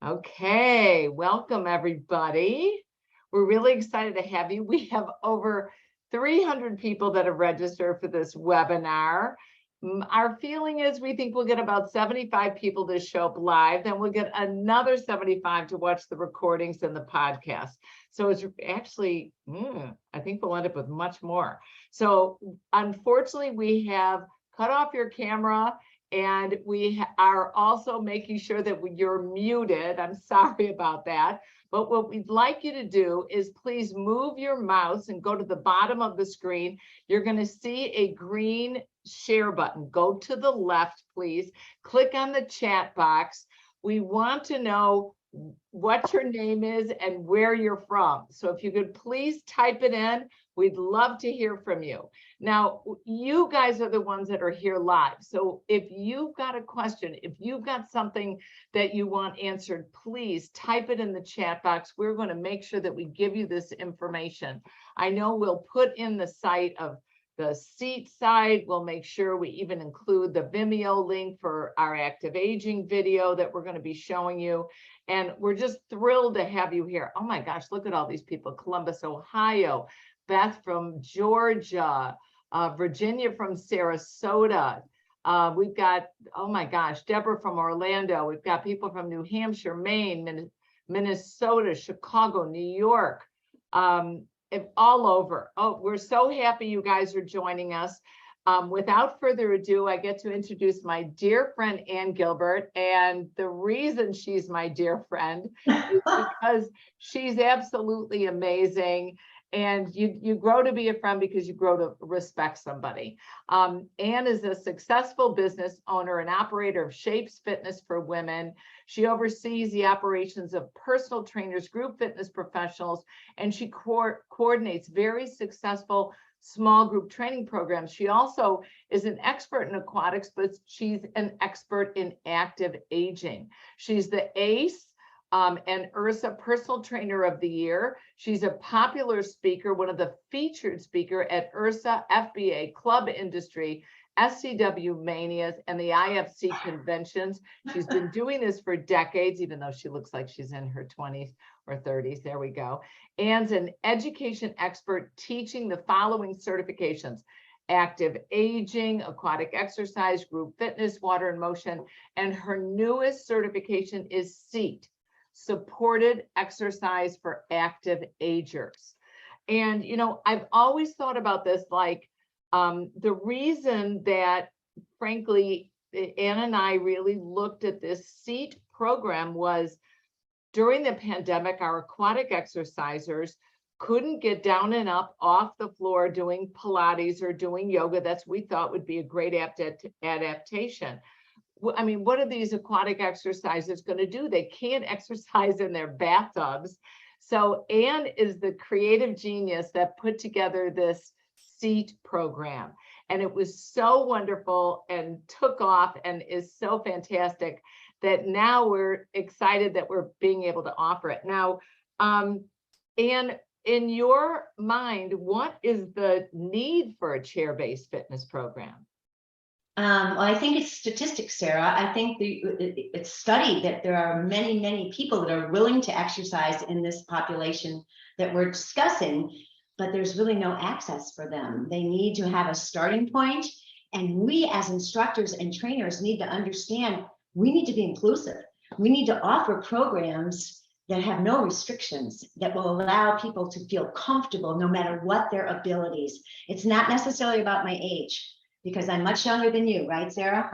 Okay, welcome everybody. We're really excited to have you. We have over 300 people that have registered for this webinar. Our feeling is we think we'll get about 75 people to show up live, then we'll get another 75 to watch the recordings and the podcast. So it's actually, I think we'll end up with much more. So unfortunately, we have cut off your camera and we are also making sure that you're muted. I'm sorry about that. But what we'd like you to do is please move your mouse and go to the bottom of the screen. You're going to see a green share button. Go to the left, please. Click on the chat box. We want to know what your name is and where you're from. So if you could please type it in, we'd love to hear from you. Now, you guys are the ones that are here live. So if you've got a question, if you've got something that you want answered, please type it in the chat box. We're going to make sure that we give you this information. I know we'll put in the site of the seat side. We'll make sure we even include the Vimeo link for our active aging video that we're going to be showing you. And we're just thrilled to have you here. Oh my gosh, look at all these people. Columbus, Ohio, Beth from Georgia, Virginia from Sarasota. We've got, oh my gosh, Deborah from Orlando. We've got people from New Hampshire, Maine, Minnesota, Chicago, New York, all over. Oh, we're so happy you guys are joining us. Without further ado, I get to introduce my dear friend, Ann Gilbert. And the reason she's my dear friend is because she's absolutely amazing. And you grow to be a friend because you grow to respect somebody. Ann is a successful business owner and operator of Shapes Fitness for Women. She oversees the operations of personal trainers, group fitness professionals, and she coordinates very successful small group training programs. She also is an expert in aquatics, but she's an expert in active aging. She's the ACE and IHRSA Personal Trainer of the Year. She's a popular speaker, one of the featured speaker at IHRSA, FBA, Club Industry, SCW Manias, and the IFC conventions. She's been doing this for decades, even though she looks like she's in her 20s or 30s. There we go. Ann's an education expert teaching the following certifications: active aging, aquatic exercise, group fitness, water and motion. And her newest certification is SEAT, Supported Exercise for Active Agers. And, you know, I've always thought about this, like, the reason that, frankly, Ann and I really looked at this SEAT program was during the pandemic, our aquatic exercisers couldn't get down and up off the floor doing Pilates or doing yoga. That's we thought would be a great adaptation. I mean, what are these aquatic exercises going to do? They can't exercise in their bathtubs. So Ann is the creative genius that put together this SEAT program. And it was so wonderful and took off and is so fantastic that now we're excited that we're being able to offer it. Now, Ann, in your mind, what is the need for a chair-based fitness program? Well, I think it's statistics, Sarah. I think it's studied that there are many, many people that are willing to exercise in this population that we're discussing, but there's really no access for them. They need to have a starting point, and we as instructors and trainers need to understand we need to be inclusive. We need to offer programs that have no restrictions, that will allow people to feel comfortable no matter what their abilities. It's not necessarily about my age, because I'm much younger than you, right, Sarah?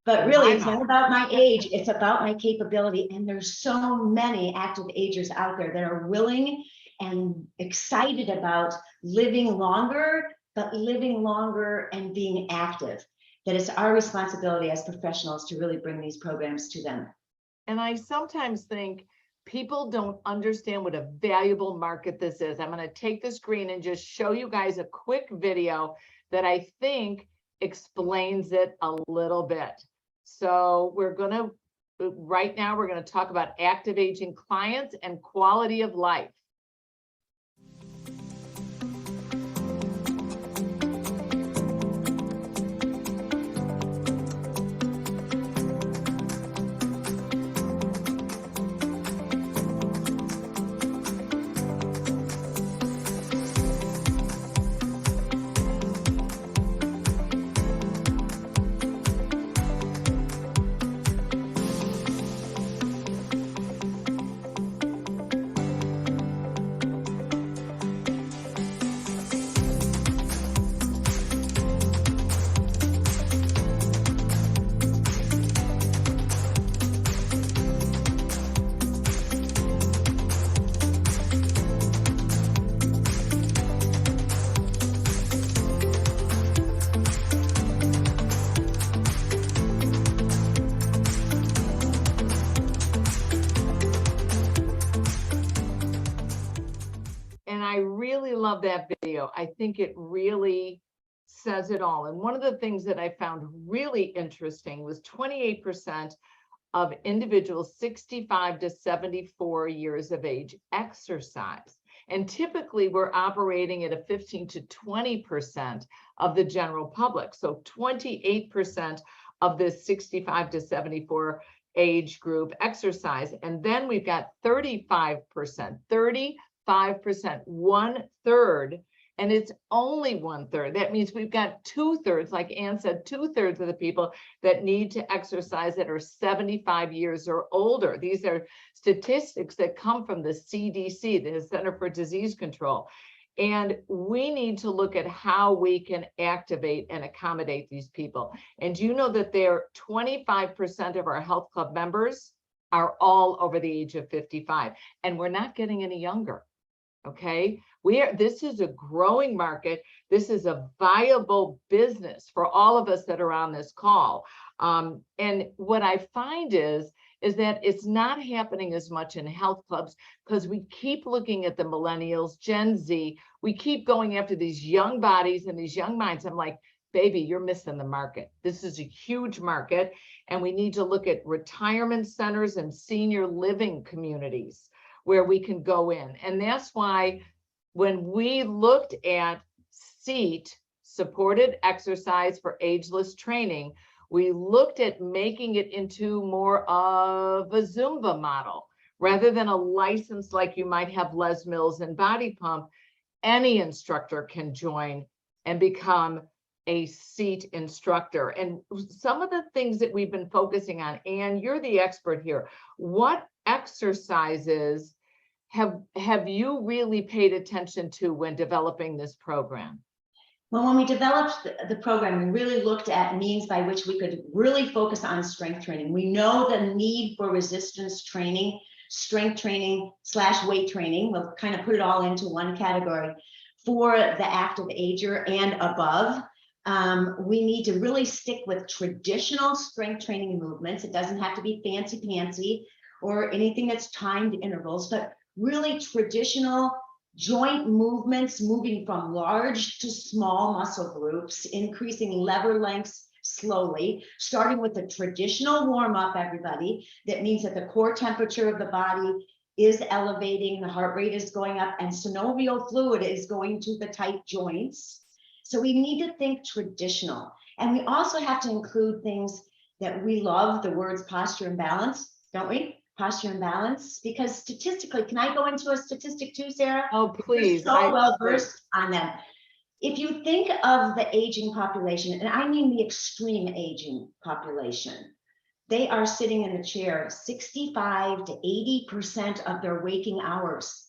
But really, it's not about my age, it's about my capability. And there's so many active agers out there that are willing and excited about living longer, but living longer and being active. That it's our responsibility as professionals to really bring these programs to them. And I sometimes think people don't understand what a valuable market this is. I'm going to take the screen and just show you guys a quick video that I think explains it a little bit. So we're going to, right now, we're going to talk about active aging clients and quality of life. And I really love that video. I think it really says it all. And one of the things that I found really interesting was 28% of individuals 65 to 74 years of age exercise. And typically we're operating at a 15 to 20% of the general public. So 28% of the 65 to 74 age group exercise. And then we've got 35%, 35%, 1/3. And it's only 1/3. That means we've got 2/3, like Ann said, 2/3 of the people that need to exercise that are 75 years or older. These are statistics that come from the CDC, the Center for Disease Control. And we need to look at how we can activate and accommodate these people. And you know that 25% of our health club members are all over the age of 55, and we're not getting any younger. Okay, this is a growing market. This is a viable business for all of us that are on this call. And what I find is that it's not happening as much in health clubs because we keep looking at the millennials, Gen Z. We keep going after these young bodies and these young minds. I'm like, baby, you're missing the market. This is a huge market, and we need to look at retirement centers and senior living communities where we can go in. And that's why when we looked at SEAT, supported exercise for ageless training, we looked at making it into more of a Zumba model. Rather than a license like you might have Les Mills and Body Pump, any instructor can join and become a SEAT instructor. And some of the things that we've been focusing on, Ann, you're the expert here. What exercises have you really paid attention to when developing this program? Well, when we developed the program, we really looked at means by which we could really focus on strength training. We know the need for resistance training, strength training / weight training. We'll kind of put it all into one category for the active ager and above. We need to really stick with traditional strength training movements. It doesn't have to be fancy pantsy or anything that's timed intervals, but really traditional joint movements, moving from large to small muscle groups, increasing lever lengths slowly, starting with a traditional warm-up, everybody. That means that the core temperature of the body is elevating, the heart rate is going up, and synovial fluid is going to the tight joints. So we need to think traditional. And we also have to include things that we love, the words posture and balance, don't we? Posture and balance, because statistically, can I go into a statistic too, Sarah? Oh, please. You're so well versed on them. If you think of the aging population, and I mean the extreme aging population, they are sitting in the chair 65 to 80% of their waking hours.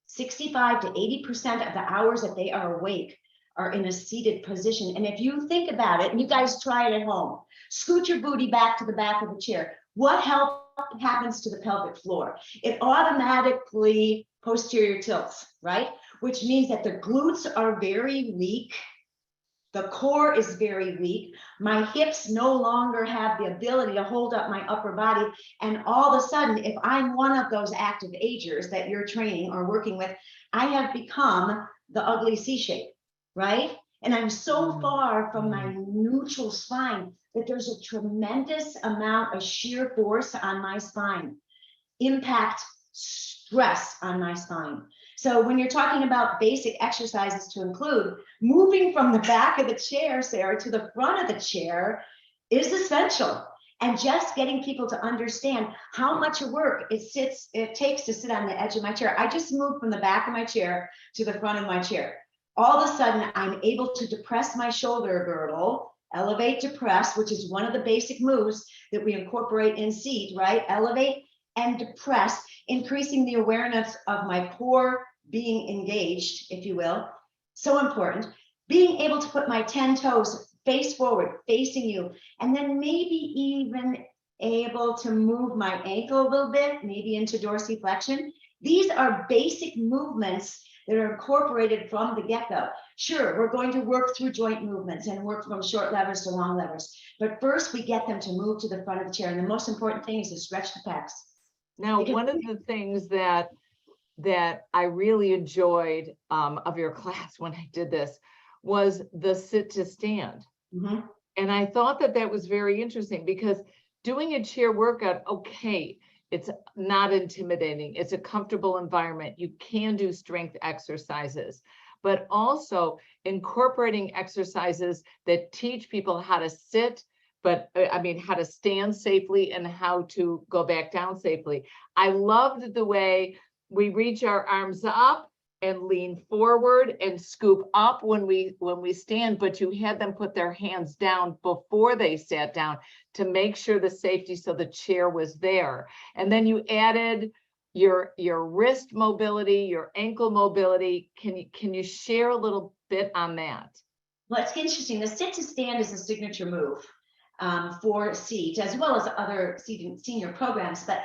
65 to 80% of the hours that they are awake are in a seated position. And if you think about it, and you guys try it at home, scoot your booty back to the back of the chair. What happens to the pelvic floor? It automatically posterior tilts, right? Which means that the glutes are very weak. The core is very weak. My hips no longer have the ability to hold up my upper body. And all of a sudden, if I'm one of those active agers that you're training or working with, I have become the ugly C shape, right? And I'm so far from my neutral spine that there's a tremendous amount of shear force on my spine, impact stress on my spine. So when you're talking about basic exercises to include, moving from the back of the chair, Sarah, to the front of the chair is essential. And just getting people to understand how much work it takes to sit on the edge of my chair. I just moved from the back of my chair to the front of my chair. All of a sudden, I'm able to depress my shoulder girdle, elevate, depress, which is one of the basic moves that we incorporate in SEAT, right? Elevate and depress, increasing the awareness of my core being engaged, if you will. So important. Being able to put my 10 toes face forward, facing you, and then maybe even able to move my ankle a little bit, maybe into dorsiflexion. These are basic movements that are incorporated from the get-go. Sure, we're going to work through joint movements and work from short levers to long levers. But first, we get them to move to the front of the chair. And the most important thing is to stretch the pecs. Now, one of the things that that I really enjoyed of your class when I did this was the sit to stand. Mhm. And I thought that that was very interesting because doing a chair workout, okay, it's not intimidating. It's a comfortable environment. You can do strength exercises, but also incorporating exercises that teach people how to sit, but I mean, how to stand safely and how to go back down safely. I loved the way we reach our arms up and lean forward and scoop up when we stand, but you had them put their hands down before they sat down to make sure the safety, so the chair was there. And then you added your wrist mobility, your ankle mobility. Can you share a little bit on that? Well, it's interesting. The sit to stand is a signature move for SEAT, as well as other senior programs. But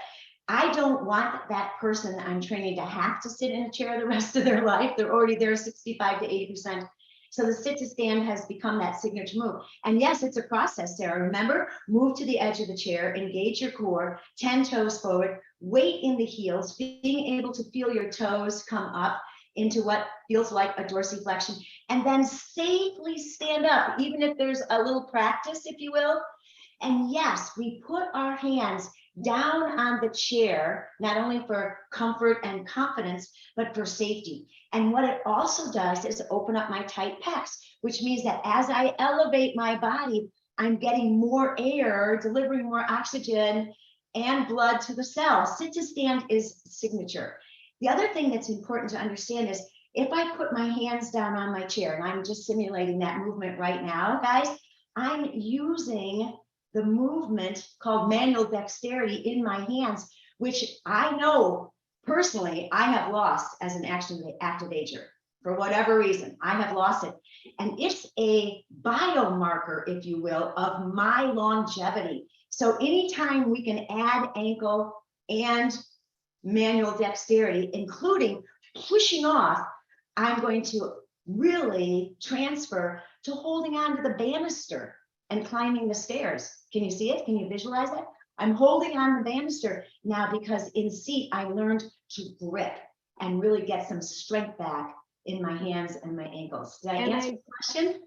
I don't want that person I'm training to have to sit in a chair the rest of their life. They're already there 65 to 80%. So the sit to stand has become that signature move. And yes, it's a process, Sarah. Remember, move to the edge of the chair, engage your core, 10 toes forward, weight in the heels, being able to feel your toes come up into what feels like a dorsiflexion, and then safely stand up, even if there's a little practice, if you will. And yes, we put our hands down on the chair, not only for comfort and confidence, but for safety. And what it also does is open up my tight pecs, which means that as I elevate my body, I'm getting more air, delivering more oxygen and blood to the cells. Sit to stand is signature. The other thing that's important to understand is if I put my hands down on my chair, and I'm just simulating that movement right now, guys, I'm using the movement called manual dexterity in my hands, which I know personally I have lost as an active ager. For whatever reason, I have lost it. And it's a biomarker, if you will, of my longevity. So anytime we can add ankle and manual dexterity, including pushing off, I'm going to really transfer to holding on to the banister and climbing the stairs. Can you see it? Can you visualize it? I'm holding on the banister now because in SEAT, I learned to grip and really get some strength back in my hands and my ankles. Did I answer the question?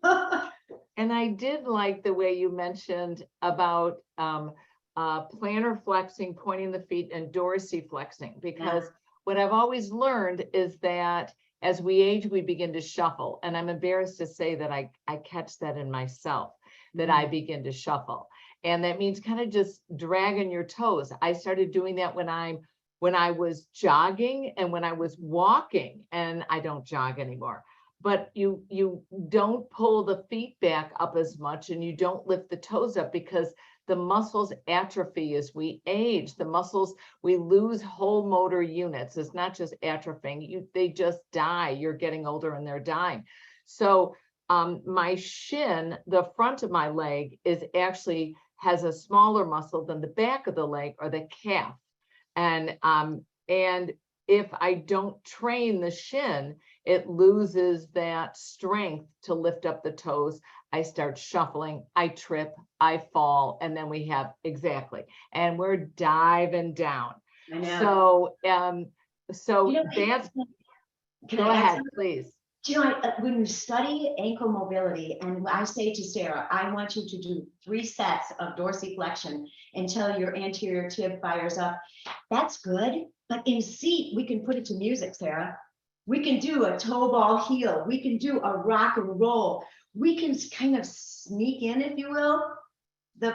And I did like the way you mentioned about plantar flexing, pointing the feet, and dorsiflexing, because what I've always learned is that as we age, we begin to shuffle. And I'm embarrassed to say that I catch that in myself, that I begin to shuffle. And that means kind of just dragging your toes. I started doing that when I was jogging and when I was walking, and I don't jog anymore. But you don't pull the feet back up as much, and you don't lift the toes up because the muscles atrophy as we age. The muscles, we lose whole motor units. It's not just atrophying, they just die. You're getting older and they're dying. So my shin, the front of my leg, actually has a smaller muscle than the back of the leg or the calf. And if I don't train the shin, it loses that strength to lift up the toes. I start shuffling, I trip, I fall, and then we have and we're diving down. I know. So that's, go ahead, please. Do you know, when you study ankle mobility, and I say to Sarah, I want you to do 3 sets of dorsiflexion until your anterior tib fires up. That's good, but in SEAT, we can put it to music, Sarah. We can do a toe ball heel. We can do a rock and roll. We can kind of sneak in, if you will, the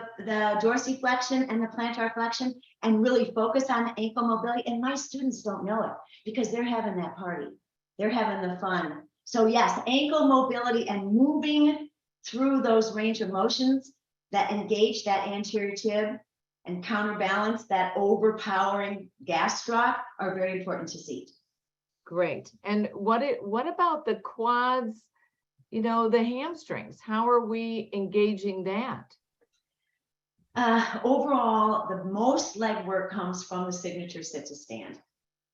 dorsiflexion and the plantar flexion and really focus on the ankle mobility. And my students don't know it because they're having that party. They're having the fun. So yes, ankle mobility and moving through those range of motions that engage that anterior tib and counterbalance that overpowering gastroc are very important to SEAT. Great. And what about the quads, the hamstrings? How are we engaging that? Overall, the most leg work comes from the signature sit to stand.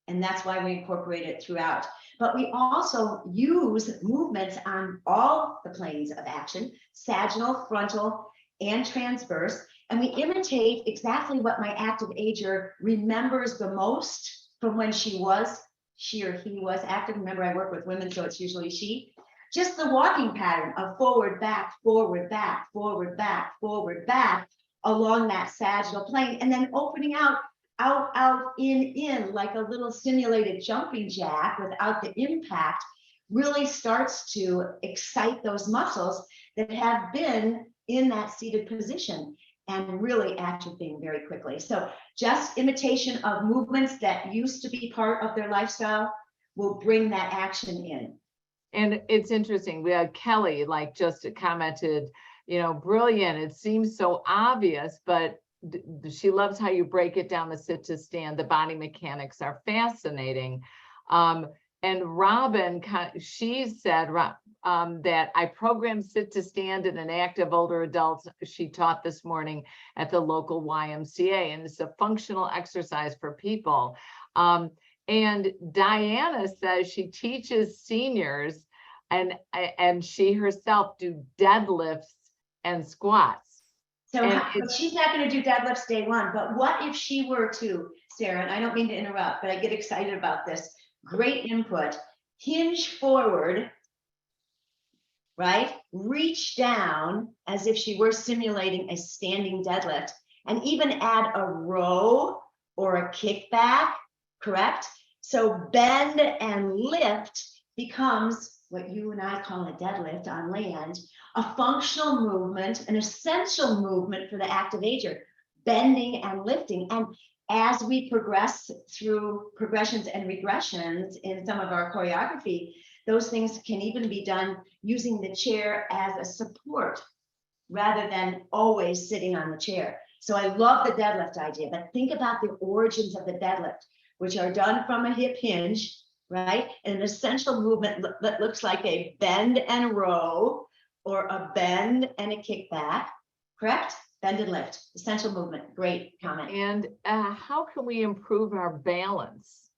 And that's why we incorporate it throughout. But we also use movements on all the planes of action, sagittal, frontal, and transverse. And we imitate exactly what my active ager remembers the most from when she was she or he was active. Remember, I work with women, so it's usually she. Just the walking pattern of forward, back, forward, back, forward, back, forward, back along that sagittal plane, and then opening out, out, in, like a little simulated jumping jack without the impact, really starts to excite those muscles that have been in that seated position and really atrophying very quickly. So just imitation of movements that used to be part of their lifestyle will bring that action in. And it's interesting, we had Kelly like just commented, brilliant. It seems so obvious, but she loves how you break it down, the sit to stand, the body mechanics are fascinating. And Robin, she said that I programmed sit to stand in an active older adults she taught this morning at the local YMCA, and it's a functional exercise for people. And Diana says she teaches seniors and she herself do deadlifts and squats. So she's not going to do deadlifts day one, but what if she were to, Sarah, and I don't mean to interrupt, but I get excited about this. Great input. Hinge forward, right? Reach down as if she were simulating a standing deadlift, and even add a row or a kickback, correct? So bend and lift becomes what you and I call a deadlift on land, a functional movement, an essential movement for the active ager, bending and lifting. And as we progress through progressions and regressions in some of our choreography, those things can even be done using the chair as a support rather than always sitting on the chair. So I love the deadlift idea, but think about the origins of the deadlift, which are done from a hip hinge, right? And an essential movement that looks like a bend and row or a bend and a kickback, correct? Bend and lift, essential movement. Great comment. And how can we improve our balance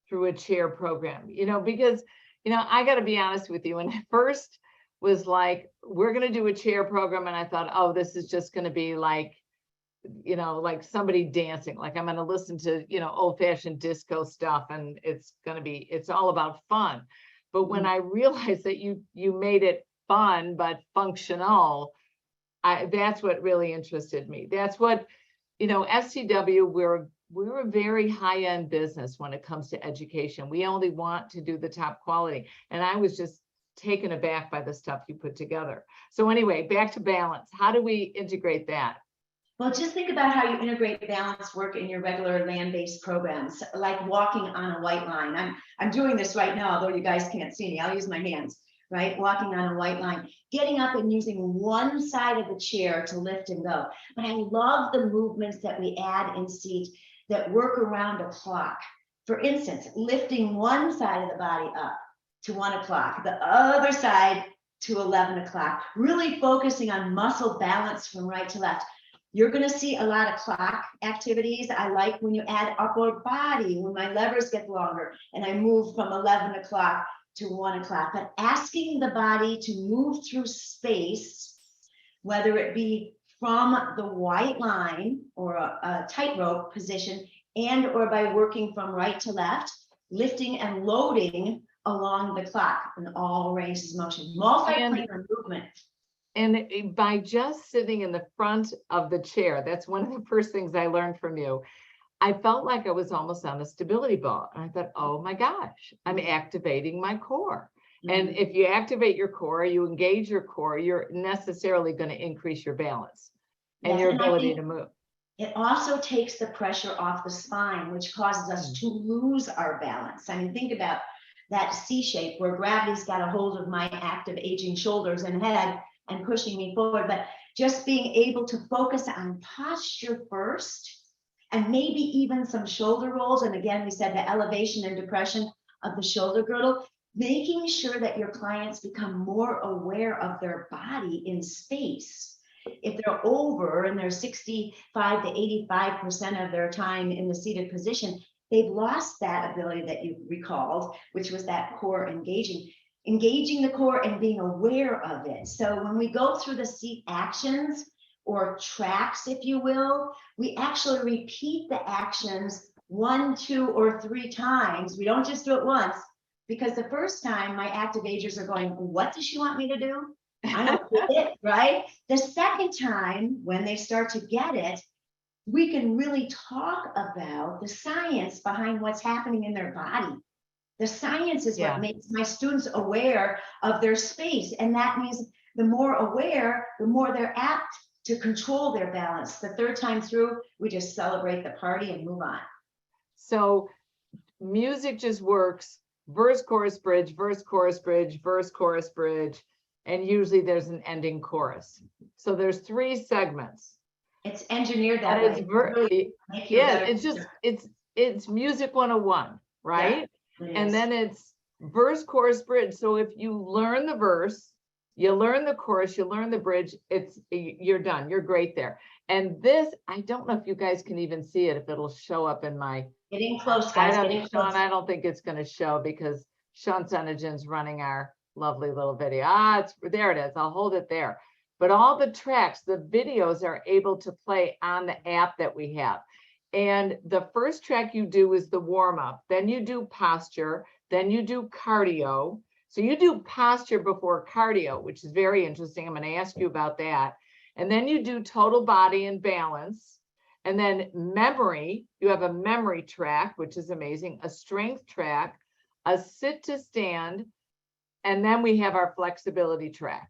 through a chair program? Because, I got to be honest with you, when I first was like, we're going to do a chair program, and I thought, oh, this is just going to be like, like somebody dancing, like I'm going to listen to, old-fashioned disco stuff, and it's all about fun. But when I realized that you made it fun but functional, that's what really interested me. That's what, SCW, we're a very high-end business when it comes to education. We only want to do the top quality. And I was just taken aback by the stuff you put together. So anyway, back to balance. How do we integrate that? Well, just think about how you integrate balance work in your regular land-based programs, like walking on a white line. I'm doing this right now, although you guys can't see me. I'll use my hands, right? Walking on a white line, getting up and using one side of the chair to lift and go. But I love the movements that we add in seat that work around a clock. For instance, lifting one side of the body up to 1 o'clock, the other side to 11 o'clock, really focusing on muscle balance from right to left. You're going to see a lot of clock activities. I like when you add upper body, when my levers get longer and I move from 11 o'clock to 1 o'clock, but asking the body to move through space, whether it be from the white line or a tightrope position, and or by working from right to left, lifting and loading along the clock in all ranges of motion, multi-planar movement. And by just sitting in the front of the chair, that's one of the first things I learned from you. I felt like I was almost on a stability ball. And I thought, oh my gosh, I'm activating my core. And if you activate your core, you engage your core, you're necessarily going to increase your balance and your ability to move. It also takes the pressure off the spine, which causes us to lose our balance. I mean, think about that C shape where gravity's got a hold of my active aging shoulders and head and pushing me forward, but just being able to focus on posture first, and maybe even some shoulder rolls. And again, we said the elevation and depression of the shoulder girdle, making sure that your clients become more aware of their body in space. If they're over and they're 65 to 85% of their time in the seated position, they've lost that ability that you recalled, which was that core engaging the core and being aware of it. So when we go through the seat actions or tracks, if you will, we actually repeat the actions 1, 2, or 3 times. We don't just do it once, because the first time my active agers are going, what does she want me to do? I don't get it, right? The second time, when they start to get it, we can really talk about the science behind what's happening in their body. The science is Yeah. what makes my students aware of their space. And that means the more aware, the more they're apt to control their balance. The third time through, we just celebrate the party and move on. So music just works, verse, chorus, bridge, verse, chorus, bridge, verse, chorus, bridge, and usually there's an ending chorus. So there's 3 segments. It's engineered that And it's way. Really make you a yeah, better it's just teacher. it's music 101, right? It And is. then it's verse, chorus, bridge. So if you learn the verse, you learn the chorus, you learn the bridge, you're done. You're great there. And this, I don't know if you guys can even see it, if it'll show up in my, Getting close, I guys, don't, getting Sean, close. I don't think it's gonna show because Sean Senegin's running our lovely little video. There it is. I'll hold it there. But all the tracks, the videos are able to play on the app that we have. And the first track you do is the warm up, then you do posture, then you do cardio. So you do posture before cardio, which is very interesting. I'm going to ask you about that. And then you do total body and balance. And then memory, you have a memory track, which is amazing, a strength track, a sit to stand, and then we have our flexibility track.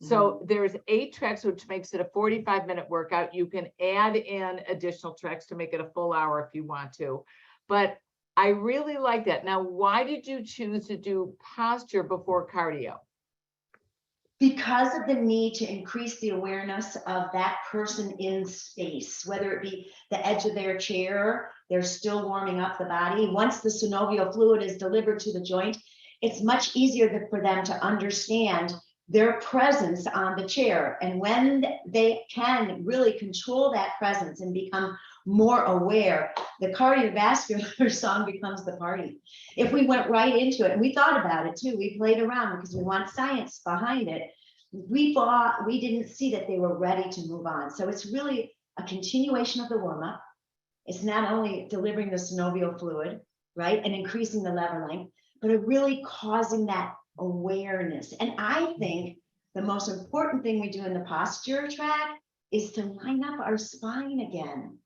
So there's 8 tracks, which makes it a 45-minute workout. You can add in additional tracks to make it a full hour if you want to. But I really like that. Now, why did you choose to do posture before cardio? Because of the need to increase the awareness of that person in space, whether it be the edge of their chair, they're still warming up the body. Once the synovial fluid is delivered to the joint, it's much easier for them to understand their presence on the chair. And when they can really control that presence and become more aware, the cardiovascular song becomes the party. If we went right into it, and we thought about it too, we played around because we want science behind it. We didn't see that they were ready to move on. So it's really a continuation of the warm-up. It's not only delivering the synovial fluid, right, and increasing the lever length, but it really causing that awareness. And I think the most important thing we do in the posture track is to line up our spine again,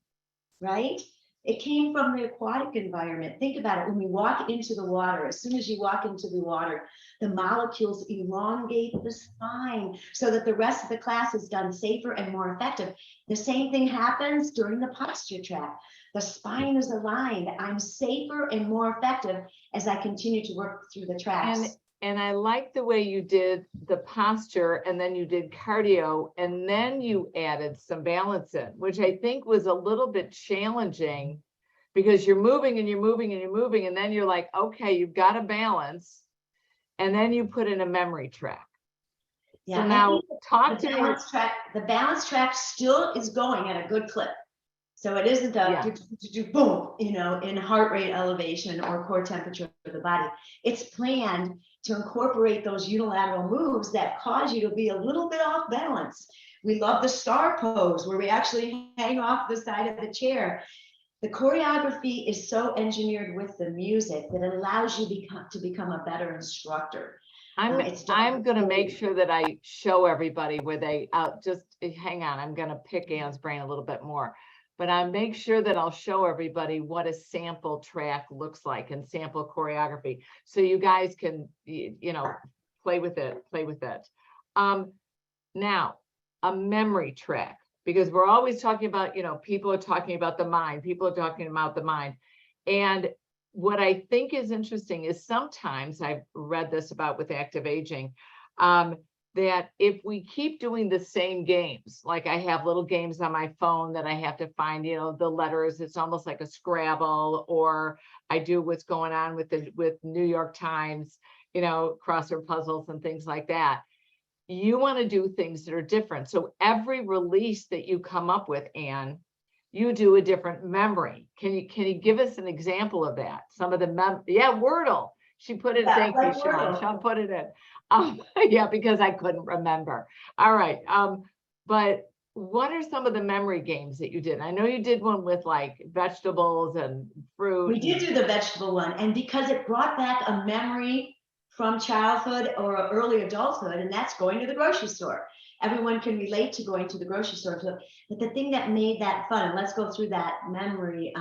right? It came from the aquatic environment. Think about it. When we walk into the water, as soon as you walk into the water, the molecules elongate the spine so that the rest of the class is done safer and more effective. The same thing happens during the posture track. The spine is aligned. I'm safer and more effective as I continue to work through the tracks. And I like the way you did the posture and then you did cardio and then you added some balance in, which I think was a little bit challenging because you're moving and you're moving and you're moving. And then you're like, okay, you've got to balance. And then you put in a memory track. Yeah, so now talk to me. The balance track still is going at a good clip. So it isn't a boom, you know, in heart rate elevation or core temperature of the body. It's planned to incorporate those unilateral moves that cause you to be a little bit off balance. We love the star pose where we actually hang off the side of the chair. The choreography is so engineered with the music that it allows you to become a better instructor. I'm going to make sure that I show everybody where they just hang on. I'm going to pick Ann's brain a little bit more. But I make sure that I'll show everybody what a sample track looks like and sample choreography. So you guys can, you know, play with it. Now, a memory track, because we're always talking about, you know, people are talking about the mind. And what I think is interesting is sometimes I've read this about with active aging, that if we keep doing the same games, like I have little games on my phone that I have to find, you know, the letters, it's almost like a Scrabble, or I do what's going on with New York Times, you know, crossword puzzles and things like that. You want to do things that are different. So every release that you come up with, Ann, you do a different memory. Can you give us an example of that? Some of the Wordle. She put it, thank you, Sean. Sean put it in. Yeah, because I couldn't remember. All right. But what are some of the memory games that you did? I know you did one with like vegetables and fruit. We did do the vegetable one, and because it brought back a memory from childhood or early adulthood, and that's going to the grocery store. Everyone can relate to going to the grocery store. But the thing that made that fun, and let's go through that memory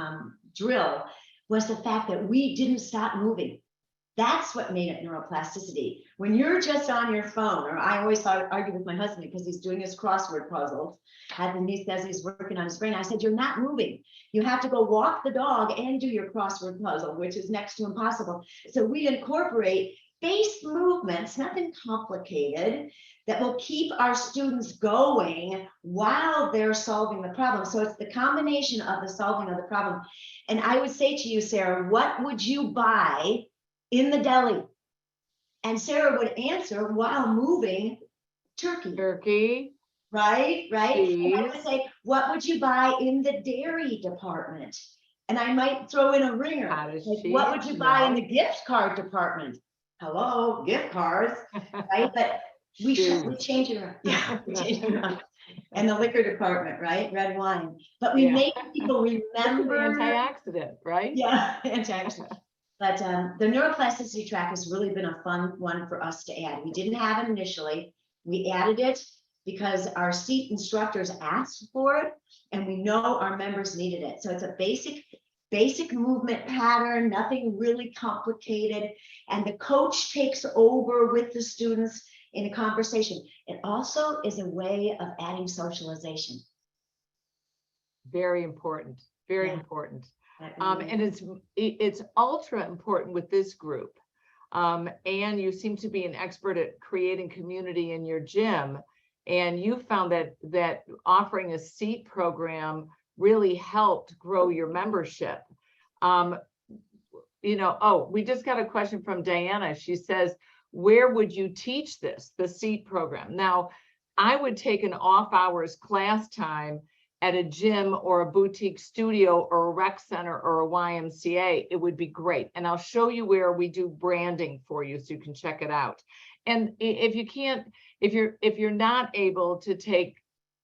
drill, was the fact that we didn't stop moving. That's what made it neuroplasticity. When you're just on your phone, or I always argue with my husband because he's doing his crossword puzzles, and he says he's working on his brain. I said, you're not moving. You have to go walk the dog and do your crossword puzzle, which is next to impossible. So we incorporate face movements, nothing complicated, that will keep our students going while they're solving the problem. So it's the combination of the solving of the problem. And I would say to you, Sarah, what would you buy in the deli? And Sarah would answer while moving, turkey. Turkey. Right. And I Cheese. would say, what would you buy in the dairy department? And I might throw in a ringer. Cottage Like, what would cheese, you buy in no. the gift card department? Hello, gift cards, right? But we Shoes. change it around. Yeah, we change it around. And the liquor department, right? Red wine. But we Yeah. make people This is remember. antioxidant, right? Yeah, antioxidant. But the neuroplasticity track has really been a fun one for us to add. We didn't have it initially. We added it because our seat instructors asked for it, and we know our members needed it. So it's a basic movement pattern, nothing really complicated. And the coach takes over with the students in a conversation. It also is a way of adding socialization. Very important, very Yeah. important. Really And it's ultra important with this group. And you seem to be an expert at creating community in your gym. And you found that offering a seat program really helped grow your membership. We just got a question from Diana. She says, where would you teach this, the seat program? Now, I would take an off hours class time at a gym or a boutique studio or a rec center or a YMCA. It would be great. And I'll show you where we do branding for you so you can check it out. And if you're not able to take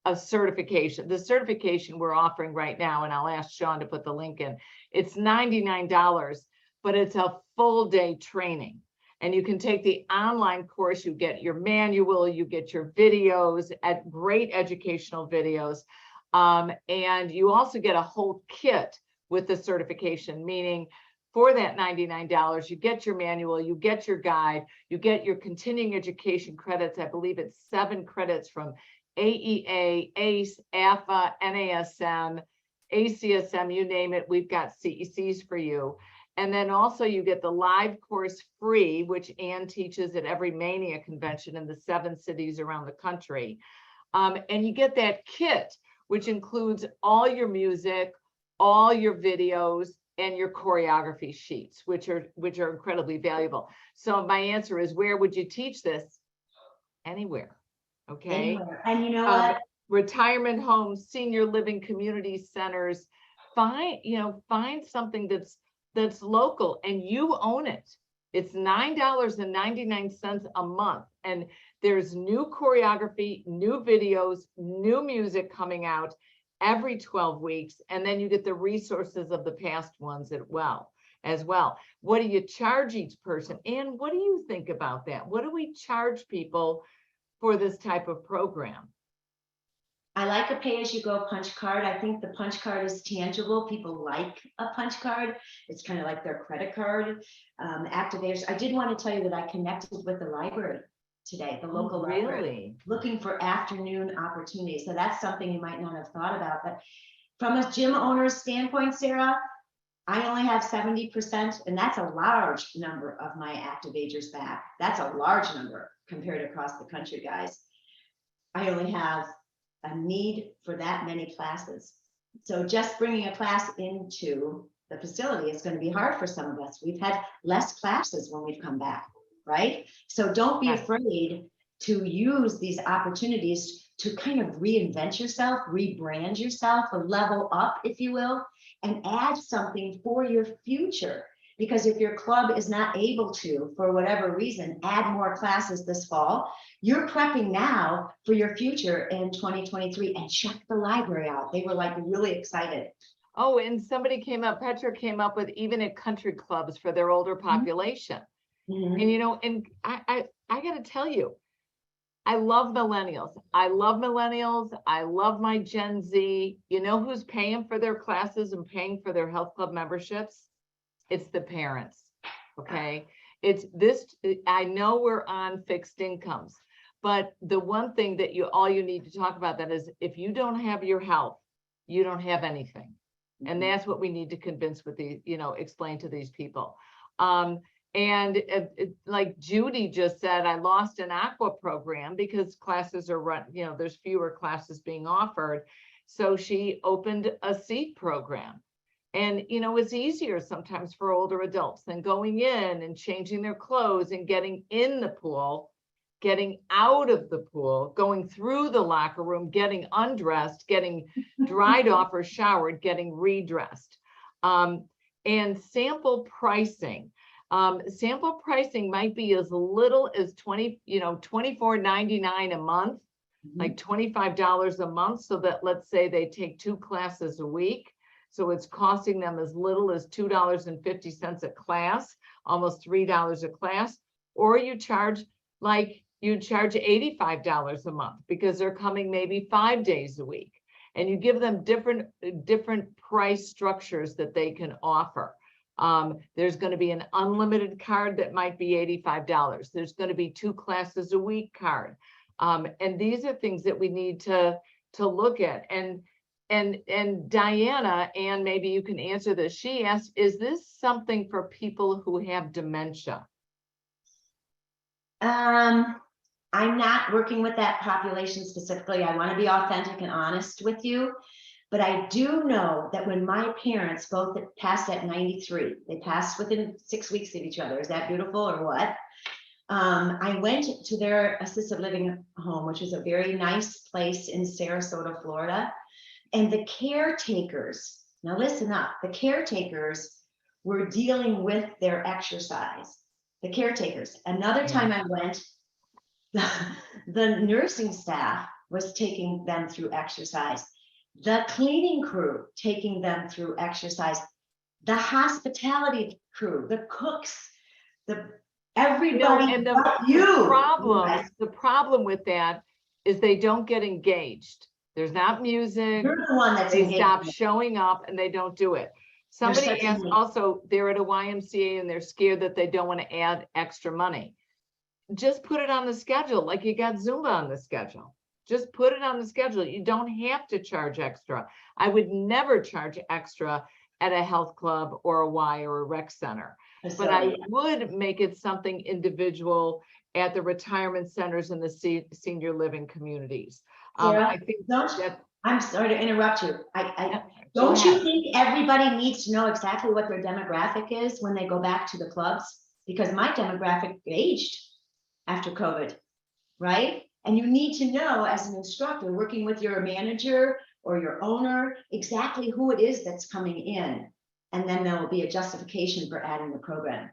a certification, the certification we're offering right now, and I'll ask Sean to put the link in, it's $99, but it's a full day training. And you can take the online course, you get your manual, you get your videos, at great educational videos. And you also get a whole kit with the certification, meaning for that $99, you get your manual, you get your guide, you get your continuing education credits. I believe it's 7 credits from AEA, ACE, AFA, NASM, ACSM, you name it, we've got CECs for you. And then also you get the live course free, which Ann teaches at every Mania convention in the 7 cities around the country. And you get that kit, which includes all your music, all your videos, and your choreography sheets, which are incredibly valuable. So my answer is, where would you teach this? Anywhere. Okay. anywhere. And you know what? Retirement homes, senior living community centers, find something that's local and you own it. It's $9.99 a month. And there's new choreography, new videos, new music coming out every 12 weeks. And then you get the resources of the past ones as well. What do you charge each person? And what do you think about that? What do we charge people for this type of program? I like a pay-as-you-go punch card. I think the punch card is tangible. People like a punch card. It's kind of like their credit card. Activators. I did want to tell you that I connected with the library today, the local library, looking for afternoon opportunities. So that's something you might not have thought about. But from a gym owner's standpoint, Sarah, I only have 70%, and that's a large number of my activators back. That's a large number compared across the country, guys. I only have a need for that many classes. So just bringing a class into the facility is going to be hard for some of us. We've had less classes when we've come back, right? So don't be afraid to use these opportunities to kind of reinvent yourself, rebrand yourself, or level up, if you will, and add something for your future. Because if your club is not able to, for whatever reason, add more classes this fall, you're prepping now for your future in 2023, and check the library out. They were like really excited. Oh, and somebody came up, Petra came up with even at country clubs for their older population. Mhm. And, you know, and I gotta tell you, I love millennials. I love millennials. I love my Gen Z. You know who's paying for their classes and paying for their health club memberships? It's the parents, okay? It's this, I know we're on fixed incomes, but the one thing that all you need to talk about that is if you don't have your health, you don't have anything. And that's what we need to convince with the, you know, explain to these people. And like Judy just said, I lost an aqua program because classes are run, you know, there's fewer classes being offered. So she opened a seat program. And, you know, it's easier sometimes for older adults than going in and changing their clothes and getting in the pool, getting out of the pool, going through the locker room, getting undressed, getting dried off or showered, getting redressed. And sample pricing. Sample pricing might be as little as $24.99 a month, like $25 a month. So that let's say they take 2 classes a week. So it's costing them as little as $2.50 a class, almost $3 a class, or you charge $85 a month because they're coming maybe 5 days a week, and you give them different price structures that they can offer. There's going to be an unlimited card that might be $85. There's going to be 2 classes a week card. And these are things that we need to look at. And Diana, and maybe you can answer this. She asked, is this something for people who have dementia? I'm not working with that population specifically. I want to be authentic and honest with you. But I do know that when my parents both passed at 93, they passed within 6 weeks of each other. Is that beautiful or what? I went to their assisted living home, which is a very nice place in Sarasota, Florida. And the caretakers, now listen up, the caretakers were dealing with their exercise. The caretakers. Another time I went, the nursing staff was taking them through exercise. The cleaning crew taking them through exercise. The hospitality crew, the cooks, everybody and but you. The problem with that is they don't get engaged. There's not music. You're the one that's they stop showing up and they don't do it. Somebody asked also, they're at a YMCA and they're scared that they don't want to add extra money. Just put it on the schedule, like you got Zumba on the schedule. Just put it on the schedule. You don't have to charge extra. I would never charge extra at a health club or a Y or a rec center. But I would make it something individual at the retirement centers and the senior living communities. I think I'm sorry to interrupt you. Don't you think everybody needs to know exactly what their demographic is when they go back to the clubs? Because my demographic aged after COVID, right? And you need to know as an instructor working with your manager or your owner exactly who it is that's coming in. And then there will be a justification for adding the program.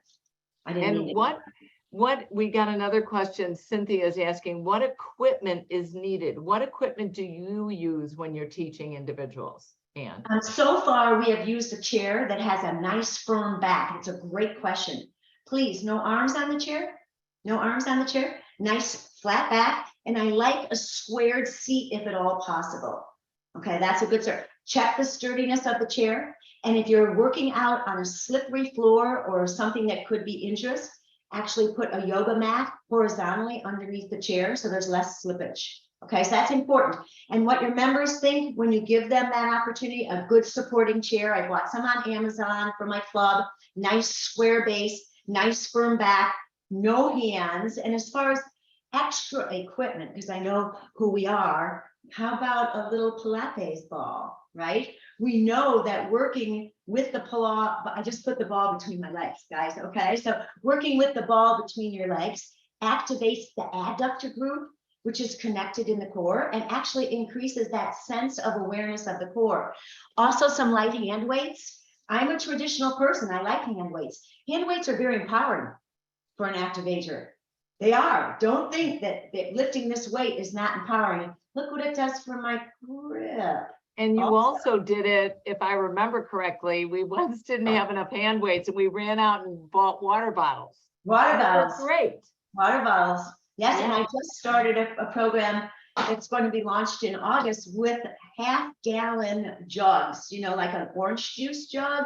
What we got another question. Cynthia is asking, what equipment is needed? What equipment do you use when you're teaching individuals? Anne? So far, we have used a chair that has a nice firm back. It's a great question. Please, no arms on the chair. No arms on the chair. Nice flat back. And I like a squared seat if at all possible. Okay, that's a good start. Check the sturdiness of the chair. And if you're working out on a slippery floor or something that could be injurious, actually put a yoga mat horizontally underneath the chair so there's less slippage. Okay, so that's important. And what your members think when you give them that opportunity, a good supporting chair. I bought some on Amazon for my club, nice square base, nice firm back, no hands. And as far as extra equipment, because I know who we are, how about a little Pilates ball, right? We know that working with the I just put the ball between my legs, guys, okay? So working with the ball between your legs activates the adductor group, which is connected in the core, and actually increases that sense of awareness of the core. Also, some light hand weights I'm a traditional person. I like hand weights. Hand weights are very empowering for an active ager. They are. Don't think that lifting this weight is not empowering. Look what it does for my grip. And you also did it, if I remember correctly, we once didn't have enough hand weights and we ran out and bought water bottles. Water bottles. Great. Water bottles. Yes, and Yeah. I just started a program that's going to be launched in August with half-gallon jugs, you know, like an orange juice jug,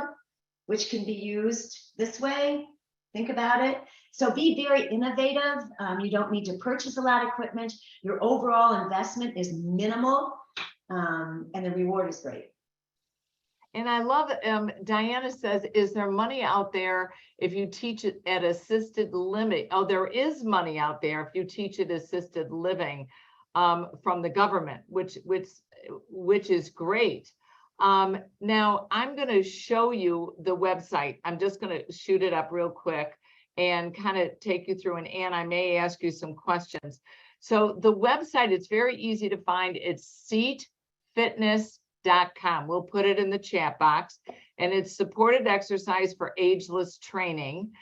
which can be used this way. Think about it. So be very innovative. You don't need to purchase a lot of equipment. Your overall investment is minimal, and the reward is great. And I love, Diana says, is there money out there if you teach it at assisted living? Oh, there is money out there if you teach it assisted living from the government, which is great. Now I'm going to show you the website. I'm just going to shoot it up real quick and kind of take you through. And Ann, I may ask you some questions. So the website, it's very easy to find. It's seatfitness.com. We'll put it in the chat box, and it's supported exercise for ageless training.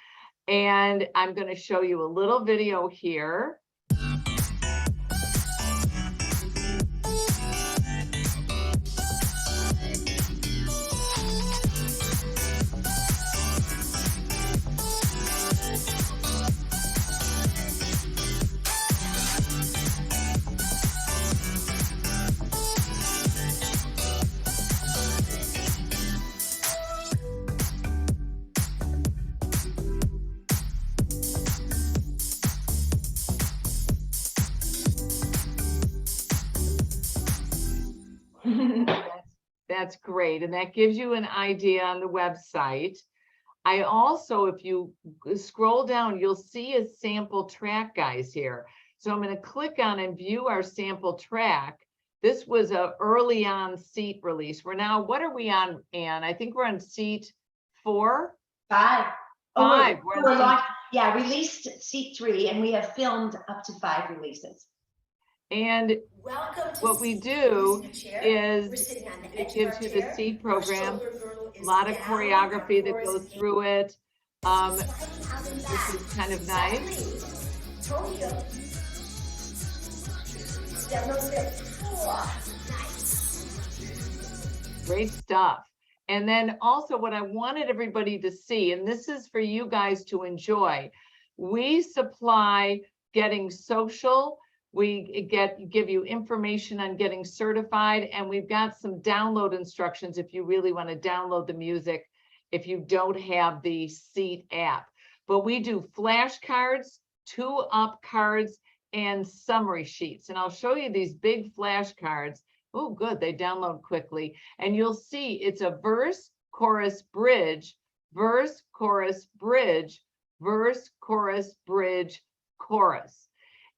And I'm going to show you a little video here. That's great. And that gives you an idea on the website. I also, if you scroll down, you'll see a sample track, guys, here. So I'm going to click on and view our sample track. This was a early on seat release. We're now, what are we on, Ann? I think we're on seat 4? 5. Five. Yeah, released seat 3, and we have filmed up to 5 releases. And what we do is it gives you the seat program, a lot of choreography that goes through it, which is kind of nice. Great stuff. And then also what I wanted everybody to see, and this is for you guys to enjoy, we supply Getting Social. We give you information on getting certified, and we've got some download instructions if you really want to download the music if you don't have the Seat app. But we do flashcards, 2-up cards, and summary sheets. And I'll show you these big flashcards. Oh, good, they download quickly. And you'll see it's a verse, chorus, bridge, verse, chorus, bridge, verse, chorus, bridge, chorus.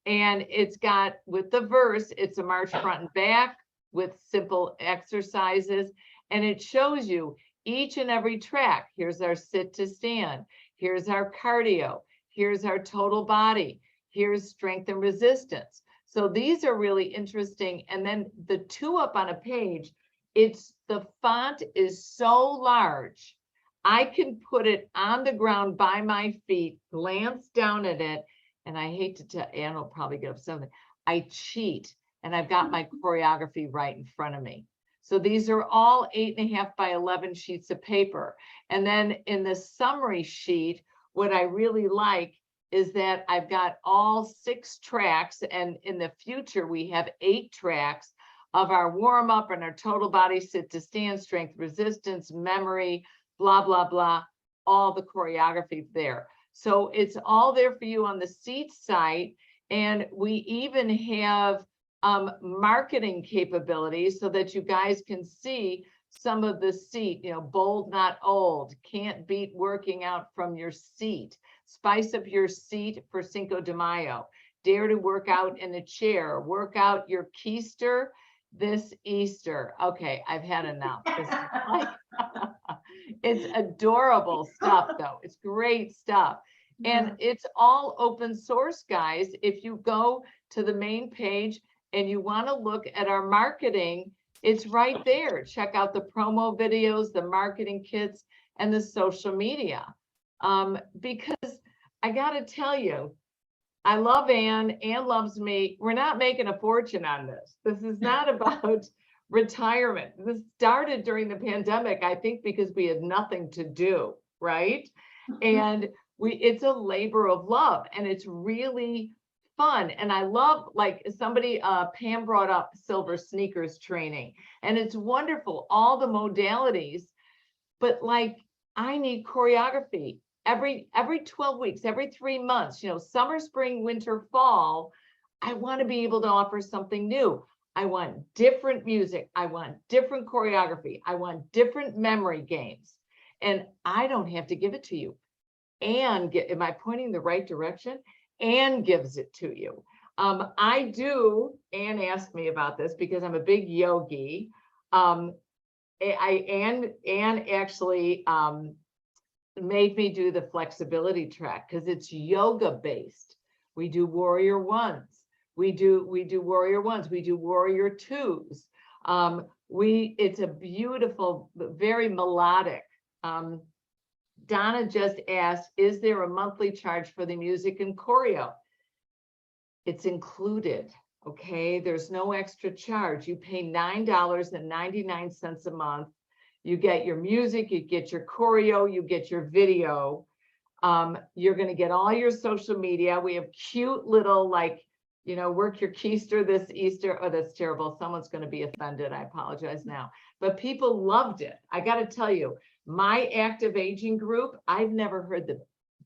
And it's got, with the verse, it's a march front and back with simple exercises. And it shows you each and every track. Here's our sit to stand. Here's our cardio. Here's our total body. Here's strength and resistance. So these are really interesting. And then the 2-up on a page, the font is so large. I can put it on the ground by my feet, glance down at it, and I hate to tell, Ann will probably get upset. I cheat, and I've got my choreography right in front of me. So these are all 8.5 by 11 sheets of paper. And then in the summary sheet, what I really like is that I've got all 6 tracks, and in the future, we have 8 tracks of our warm up and our total body sit to stand, strength, resistance, memory, blah, blah, blah, all the choreography there. So it's all there for you on the Seat site. And we even have marketing capabilities so that you guys can see some of the Seat, bold, not old, can't beat working out from your seat, spice up your seat for Cinco de Mayo, dare to work out in a chair, work out your keister this Easter. Okay, I've had enough. It's adorable stuff, though. It's great stuff. And it's all open source, guys. If you go to the main page and you want to look at our marketing, it's right there. Check out the promo videos, the marketing kits. and the social media. Because I gotta tell you, I love Ann. Ann loves me. We're not making a fortune on this. This is not about retirement. This started during the pandemic, I think, because we had nothing to do, right? And it's a labor of love, and it's really fun. And I love, like somebody, Pam brought up Silver Sneakers training, and it's wonderful, all the modalities, but like I need choreography every 12 weeks, every 3 months, summer, spring, winter, fall. I want to be able to offer something new. I want different music. I want different choreography. I want different memory games. And I don't have to give it to you. And am I pointing the right direction? Ann gives it to you. I do. Ann asked me about this because I'm a big yogi. Ann actually made me do the flexibility track because it's yoga based. We do warrior ones. We do warrior ones. We do warrior twos. It's a beautiful, very melodic. Donna just asked, is there a monthly charge for the music and choreo? It's included. Okay, there's no extra charge. You pay $9.99 a month. You get your music, you get your choreo, you get your video. You're going to get all your social media. We have cute little, like, work your keister this Easter. Oh, that's terrible. Someone's going to be offended. I apologize now. But people loved it. I got to tell you, my active aging group, I've never heard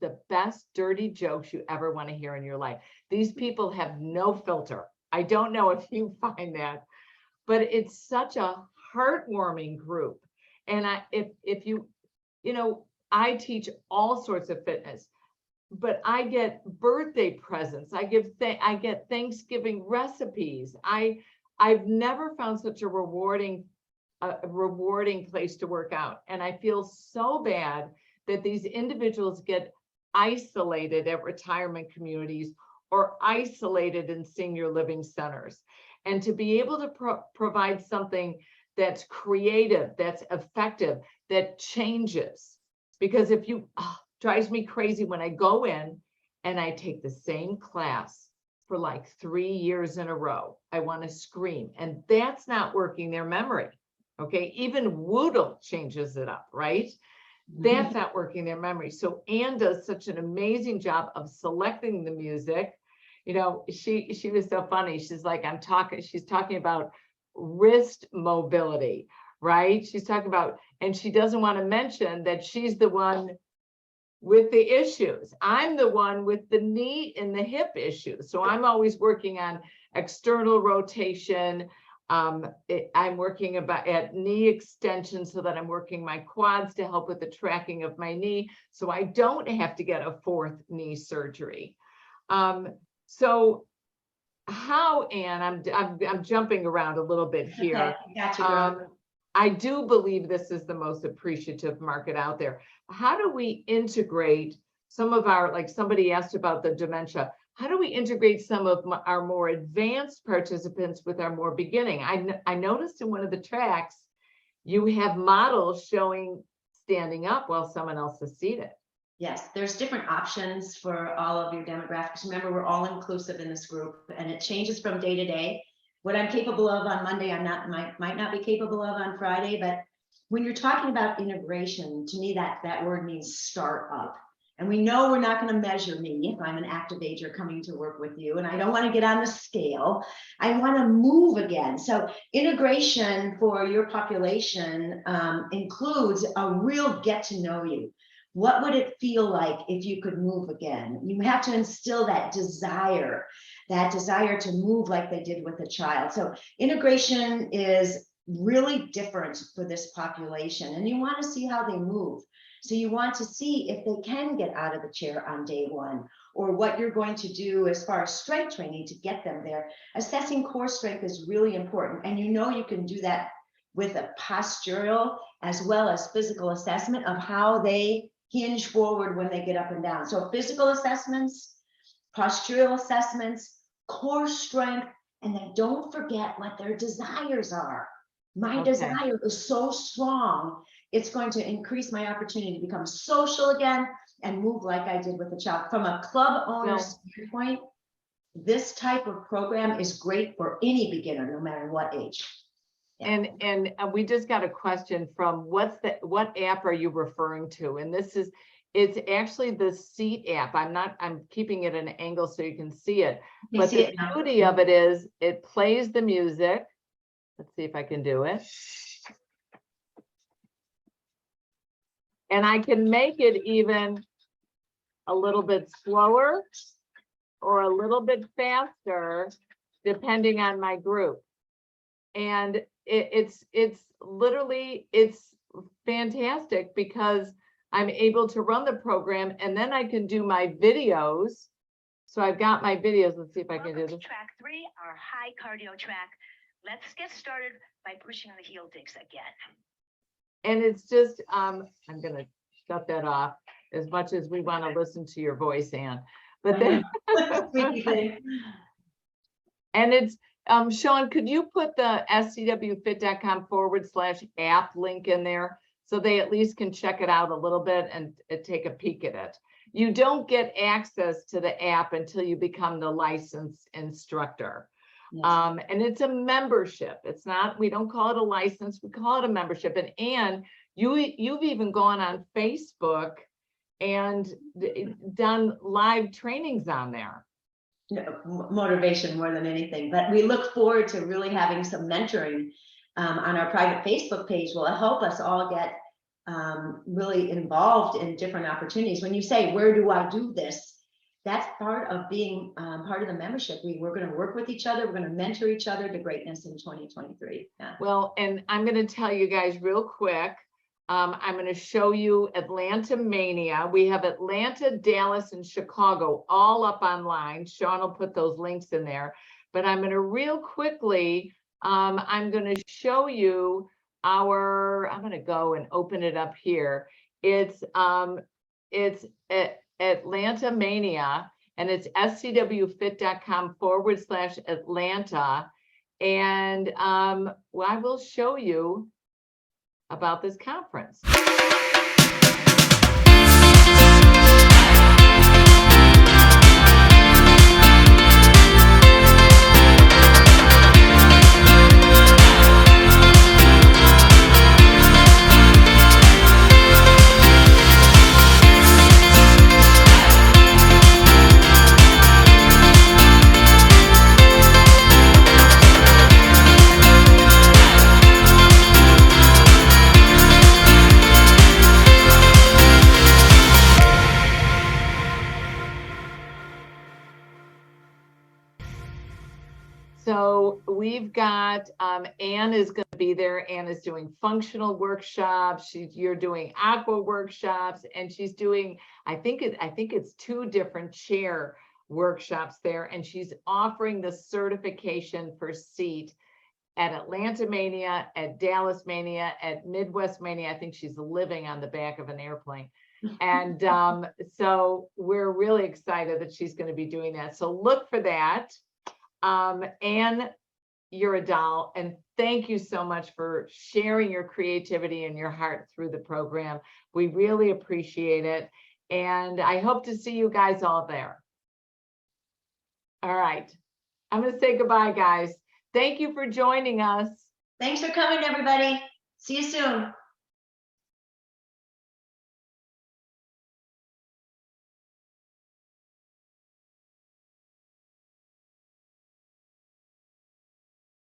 the best dirty jokes you ever want to hear in your life. These people have no filter. I don't know if you find that, but it's such a heartwarming group. And if you I teach all sorts of fitness, but I get birthday presents. I get Thanksgiving recipes. I've never found such a rewarding place to work out. And I feel so bad that these individuals get isolated at retirement communities or isolated in senior living centers. And to be able to provide something that's creative, that's effective, that changes. Because drives me crazy when I go in and I take the same class for like 3 years in a row. I want to scream, and that's not working their memory. Okay, even Woodle changes it up, right? That's not working their memory. So Ann does such an amazing job of selecting the music. She was so funny. She's like, she's talking about wrist mobility, right? She's talking about, and she doesn't want to mention that she's the one with the issues. I'm the one with the knee and the hip issues. So I'm always working on external rotation. I'm working at knee extension so that I'm working my quads to help with the tracking of my knee, so I don't have to get a 4th knee surgery. So how, Ann, I'm jumping around a little bit here. Okay, gotcha, I do believe this is the most appreciative market out there. How do we integrate some of our, like somebody asked about the dementia, how do we integrate some of our more advanced participants with our more beginning? I noticed in one of the tracks, you have models showing standing up while someone else is seated. Yes, there's different options for all of your demographics. Remember, we're all inclusive in this group, and it changes from day to day. What I'm capable of on Monday, might not be capable of on Friday. But when you're talking about integration, to me, that word means start up. And we know we're not going to measure me if I'm an active ager coming to work with you, and I don't want to get on the scale. I want to move again. So integration for your population includes a real get to know you. What would it feel like if you could move again? You have to instill that desire to move like they did with a child. So integration is really different for this population, and you want to see how they move. So you want to see if they can get out of the chair on day one, or what you're going to do as far as strength training to get them there. Assessing core strength is really important, and you can do that with a postural as well as physical assessment of how they hinge forward when they get up and down. So physical assessments, postural assessments, core strength, and then don't forget what their desires are. My desire is so strong It's going to increase my opportunity to become social again and move like I did with the child. From a club owner's standpoint, this type of program is great for any beginner, no matter what age. Yeah. And we just got a question from what app are you referring to? And it's actually the Seat app. I'm keeping it at an angle so you can see it. You But see the it now? beauty of it is it plays the music. Let's see if I can do it. And I can make it even a little bit slower or a little bit faster, depending on my group. And it's literally, it's fantastic because I'm able to run the program and then I can do my videos. So I've got my videos. Let's see if I can do Welcome this. to track 3, our high cardio track. Let's get started by pushing the heel digs again. And it's just, I'm gonna shut that off as much as we want to listen to your voice, Ann. But then, Squeaky thing. and it's, Sean, could you put the scwfit.com/app link in there so they at least can check it out a little bit and take a peek at it? You don't get access to the app until you become the licensed instructor. Yes. And it's a membership. It's not, we don't call it a license, we call it a membership. And you've even gone on Facebook and done live trainings on there. Motivation more than anything, but we look forward to really having some mentoring on our private Facebook page will help us all get really involved in different opportunities. When you say, where do I do this? That's part of being part of the membership. We're going to work with each other. We're going to mentor each other to greatness in 2023. Yeah. Well, and I'm going to tell you guys real quick, I'm going to show you Atlanta Mania. We have Atlanta, Dallas, and Chicago all up online. Sean will put those links in there. But I'm going to real quickly, I'm going to show you I'm going to go and open it up here. It's Atlanta Mania, and it's scwfit.com/Atlanta. And well, I will show you about this conference. So we've got, Ann is going to be there. Ann is doing functional workshops. You're doing aqua workshops, and she's doing, I think it's 2 different chair workshops there. And she's offering the certification for SEAT at Atlanta Mania, at Dallas Mania, at Midwest Mania. I think she's living on the back of an airplane. And so we're really excited that she's going to be doing that. So look for that. Ann, you're a doll, and thank you so much for sharing your creativity and your heart through the program. We really appreciate it, and I hope to see you guys all there. All right, I'm going to say goodbye, guys. Thank you for joining us. Thanks for coming, everybody. See you soon.